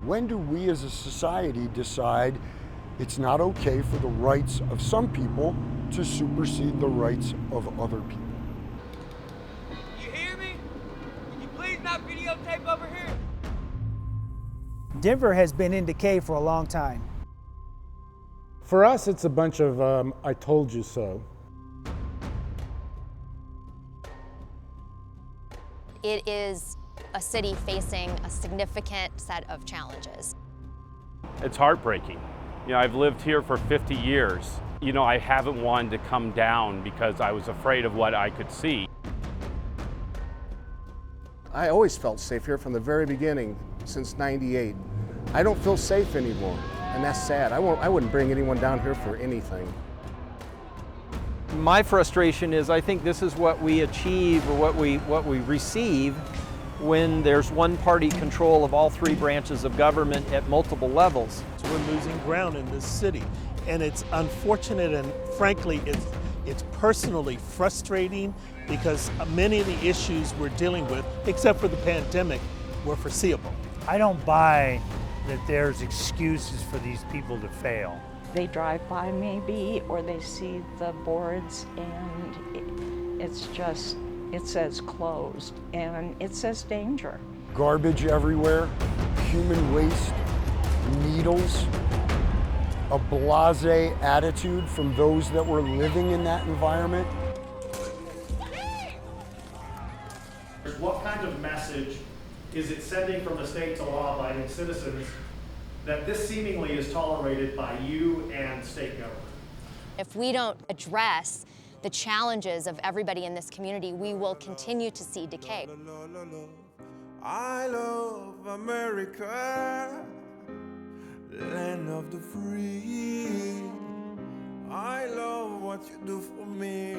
When do we as a society decide it's not okay for the rights of some people to supersede the rights of other people? You hear me? Can you please not videotape over here? Denver has been in decay for a long time. For us, it's a bunch of I told you so. It is a city facing a significant set of challenges. It's heartbreaking. You know, I've lived here for 50 years. You know, I haven't wanted to come down because I was afraid of what I could see. I always felt safe here from the very beginning, since '98. I don't feel safe anymore, and that's sad. I wouldn't bring anyone down here for anything. My frustration is I think this is what we achieve, or what we receive when there's one-party control of all three branches of government at multiple levels. So we're losing ground in this city, and it's unfortunate, and frankly, it's personally frustrating because many of the issues we're dealing with, except for the pandemic, were foreseeable. I don't buy that there's excuses for these people to fail. They drive by maybe, or they see the boards and it's just, it says closed and it says danger. Garbage everywhere, human waste, needles, a blasé attitude from those that were living in that environment. What kind of message is it sending from the state to law-abiding citizens that this seemingly is tolerated by you and state government? If we don't address the challenges of everybody in this community, we will continue to see decay. I love America, land of the free. I love what you do for me.